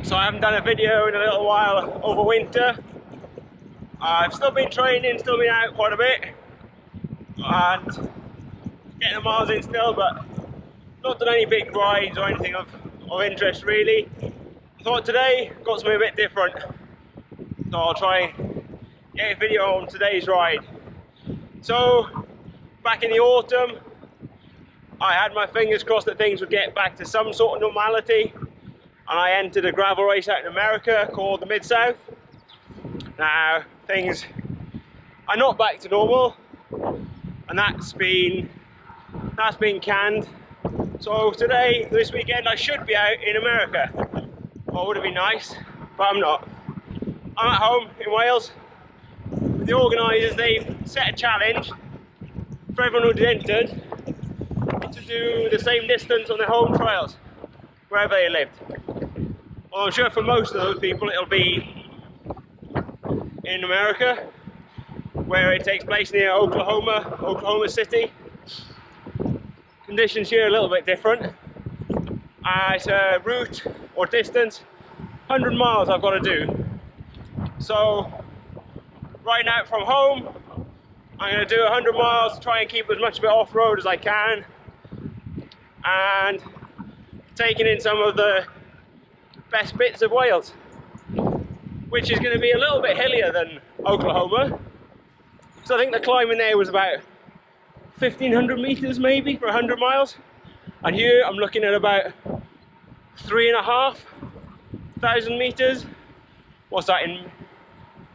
So I haven't done a video in a little while over winter. I've still been training, still been out quite a bit and getting the miles in still, but not done any big rides or anything of interest really. I thought today got something a bit different, so I'll try and get a video on today's ride. So back in the autumn I had my fingers crossed that things would get back to some sort of normality, and I entered a gravel race out in America called the Mid-South. Now things are not back to normal, and that's been canned. So today, this weekend, I should be out in America. Well, would have been nice, but I'm not. I'm at home in Wales. The organisers, they've set a challenge for everyone who's entered to do the same distance on their home trails, wherever they lived. Well, I'm sure for most of those people it'll be in America, where it takes place near Oklahoma City. Conditions here are a little bit different. It's a route or distance, 100 miles I've got to do. So riding out from home, I'm going to do 100 miles to try and keep as much of it off-road as I can, and taking in some of the best bits of Wales, which is going to be a little bit hillier than Oklahoma. So I think the climbing there was about 1,500 meters maybe for 100 miles, and here I'm looking at about 3,500 meters. What's that in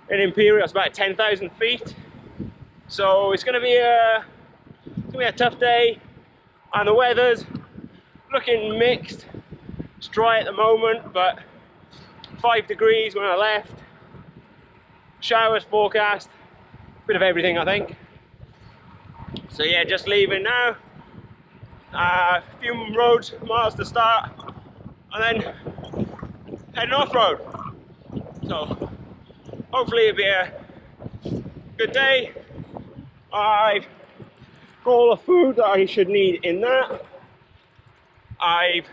imperial? It's about 10,000 feet. So it's going to be a tough day, and the weather's looking mixed. It's dry at the moment, but 5 degrees when I left. Showers forecast. Bit of everything, I think. So yeah, just leaving now. A few miles to start, and then heading off-road. So hopefully it'll be a good day. I've got all the food that I should need in that. I've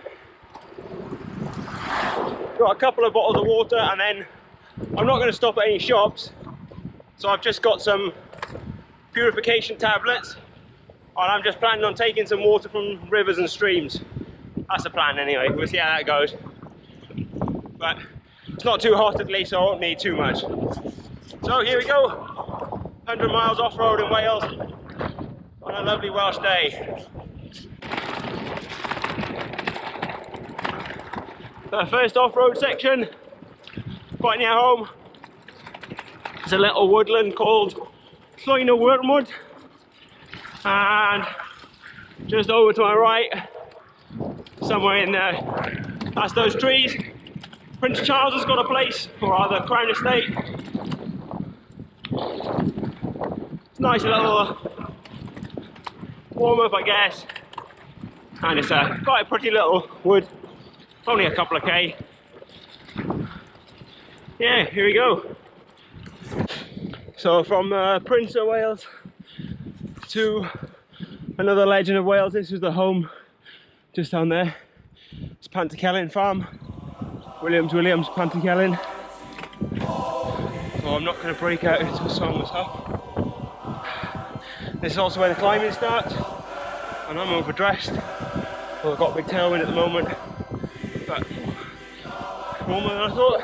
got a couple of bottles of water, and then I'm not going to stop at any shops. So I've just got some purification tablets, and I'm just planning on taking some water from rivers and streams. That's the plan anyway. We'll see how that goes. But it's not too hot at least, so I won't need too much. So here we go. 100 miles off-road in Wales on a lovely Welsh day. The first off-road section, quite near home. It's a little woodland called Llwyn y Wormwood, and just over to my right, somewhere in there, past those trees, Prince Charles has got a place, or rather Crown Estate. It's a nice little warm up, I guess, and it's quite a pretty little wood, only a couple of K. Yeah, here we go. So from Prince of Wales to another legend of Wales. This is the home just down there. It's Pantycelyn Farm, Williams Pantycelyn. So I'm not going to break out into a song myself. This is also where the climbing starts, and I'm overdressed. Well, I've got a big tailwind at the moment, but warmer than I thought.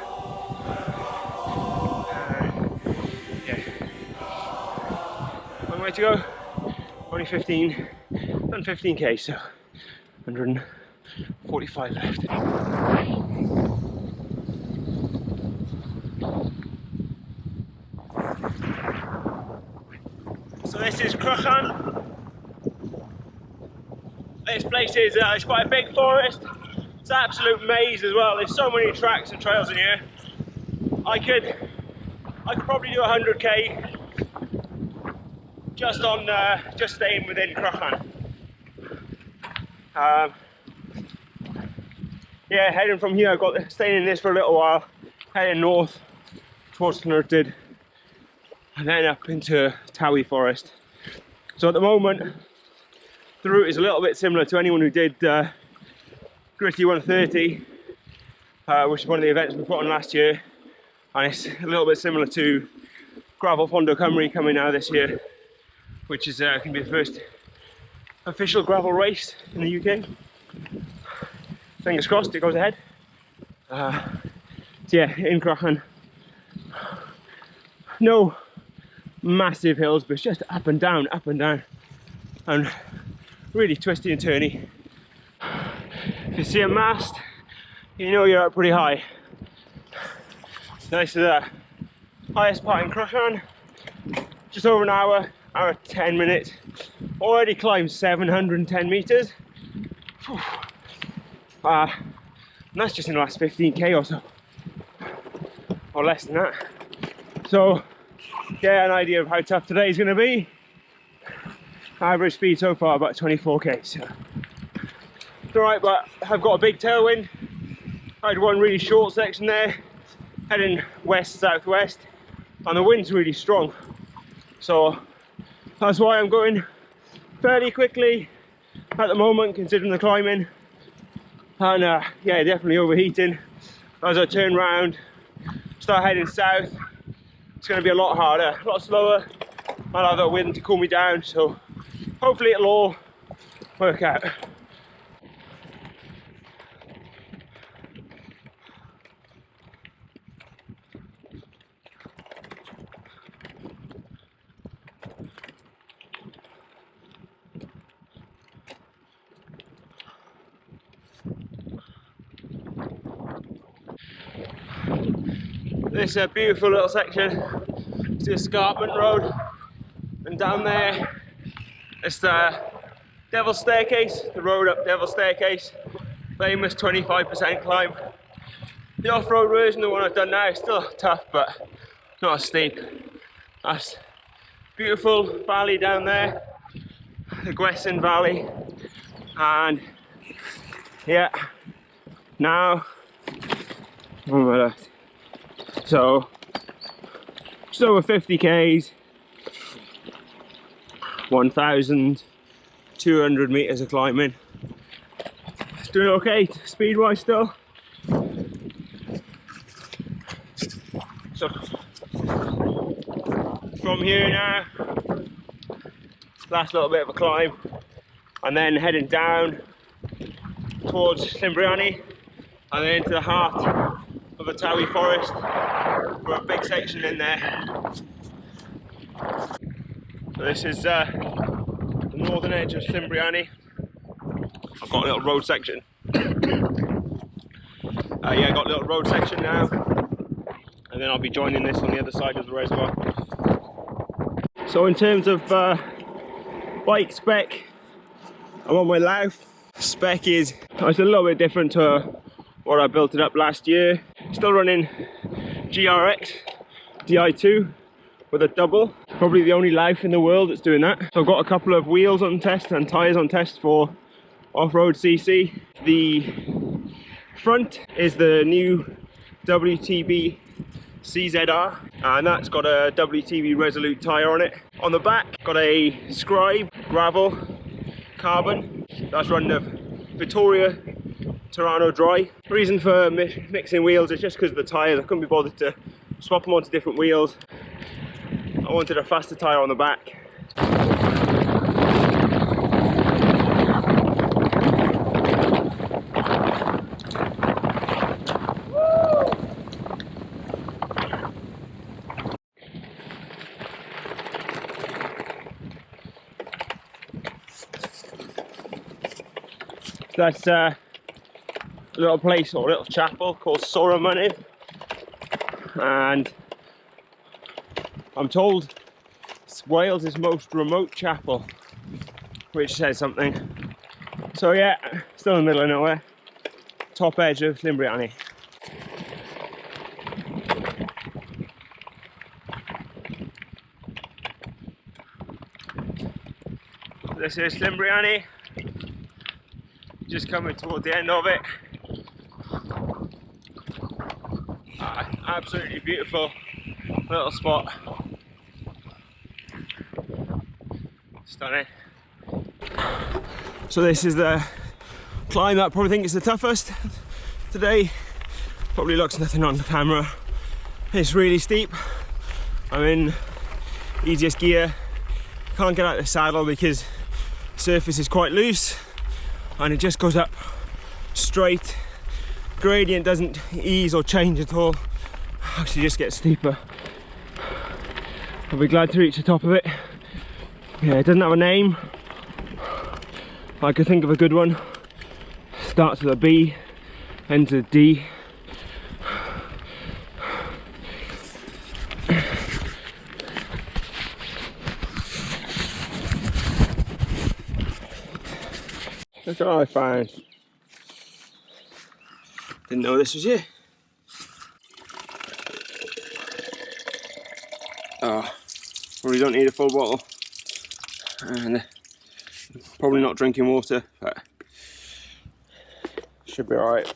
Way to go, only 15, done 15k, so 145 left. So this is Crychan. This place is it's quite a big forest. It's an absolute maze as well. There's so many tracks and trails in here. I could probably do 100k just staying within Crychan. Yeah, heading from here, I've got staying in this for a little while, heading north towards Llynwrtyd, and then up into Tywi forest. So at the moment, the route is a little bit similar to anyone who did Gritty 130. which is one of the events we put on last year, and it's a little bit similar to Gravel Fondo Cymru coming now this year, which is going to be the first official gravel race in the UK. Fingers crossed it goes ahead. So yeah, in Crychan, no massive hills, but it's just up and down, and really twisty and turny. If you see a mast, you know you're up pretty high. This is the highest part in Crychan, just over an hour 10 minutes. Already climbed 710 meters. And that's just in the last 15k or so, or less than that. So get an idea of how tough today is going to be. Average speed so far about 24k. So it's alright, but I've got a big tailwind. I had one really short section there, heading west-southwest, and the wind's really strong. So that's why I'm going fairly quickly at the moment, considering the climbing. And yeah, definitely overheating. As I turn round, start heading south, it's going to be a lot harder, a lot slower. I'll have that wind to cool me down, so hopefully it'll all work out. This is a beautiful little section. It's the escarpment road, and down there it's the Devil's Staircase, the road up Devil's Staircase, famous 25% climb. The off-road version, the one I've done now, is still tough but not as steep. That's beautiful valley down there, the Gritfest Valley, and yeah, now on my left. So just over 50 k's, 1,200 meters of climbing. It's doing okay speed wise still. So from here now, last little bit of a climb, and then heading down towards Cambrian, and then into the heart of the Tywi forest for a big section in there. So this is the northern edge of Cambrian. I've got a little road section. Yeah, I've got a little road section now, and then I'll be joining this on the other side of the reservoir. So in terms of bike spec, I'm on my Lauf. Spec is it's a little bit different to what I built it up last year. Still running GRX Di2 with a double. Probably the only Lauf in the world that's doing that. So I've got a couple of wheels on test and tyres on test for off-road CC. The front is the new WTB CZR, and that's got a WTB Resolute tyre on it. On the back, got a Scribe Gravel Carbon. That's running a Vittoria Terrano Dry. The reason for mixing wheels is just because of the tyres. I couldn't be bothered to swap them onto different wheels. I wanted a faster tyre on the back. That's a little place or little chapel called Soramenydd, and I'm told it's Wales' most remote chapel, which says something. So yeah, still in the middle of nowhere, top edge of Cambrian. This is Cambrian. Just coming toward the end of it. Absolutely beautiful little spot. Stunning. So this is the climb that I probably think is the toughest today. Probably looks nothing on the camera. It's really steep. I'm in easiest gear. Can't get out of the saddle because the surface is quite loose and it just goes up straight. Gradient doesn't ease or change at all. Actually just gets steeper. I'll be glad to reach the top of it. Yeah, it doesn't have a name. I could think of a good one. Starts with a B, ends with a D. Look what I found. Didn't know this was you. Oh, probably don't need a full bottle. And probably not drinking water, but should be alright.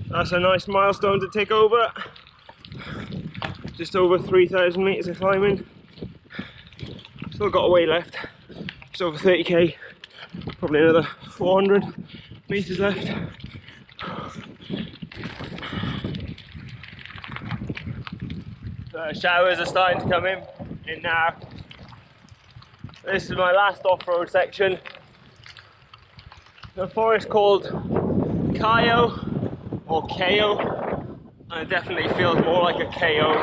That's a nice milestone to take over. Just over 3,000 metres of climbing. Still got a way left. Just over 30k. Probably another 400 metres left. The showers are starting to come in now. This is my last off-road section. The forest called Caio or Caio, and it definitely feels more like a Caio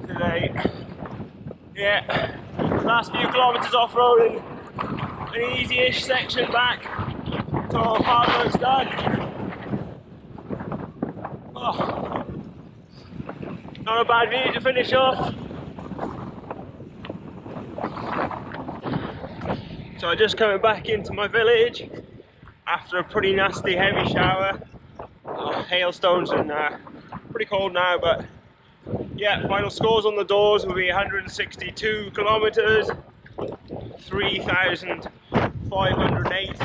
today. Yeah, last few kilometres off-roading, an easy-ish section back till hard work's done. Oh, not a bad view to finish off. So I'm just coming back into my village after a pretty nasty heavy shower. Hailstones and pretty cold now, but yeah, final scores on the doors will be 162 kilometers, 3,508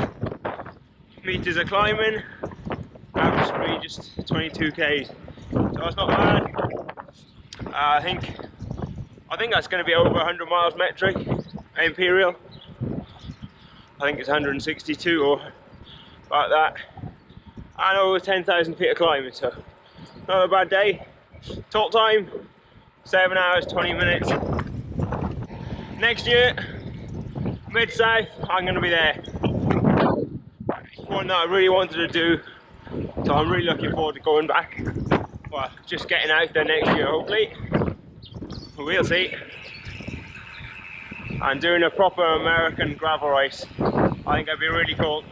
meters of climbing, average speed just 22 k's, so that's not bad. I think that's going to be over 100 miles metric imperial. I think it's 162 or about that, and over 10,000 feet of climbing, so not a bad day. Top time 7 hours 20 minutes. Next year, mid-south, I'm going to be there. One that I really wanted to do, so I'm really looking forward to going back. Well, just getting out there next year hopefully, we'll see. I'm doing a proper American gravel race. I think that'd be really cool.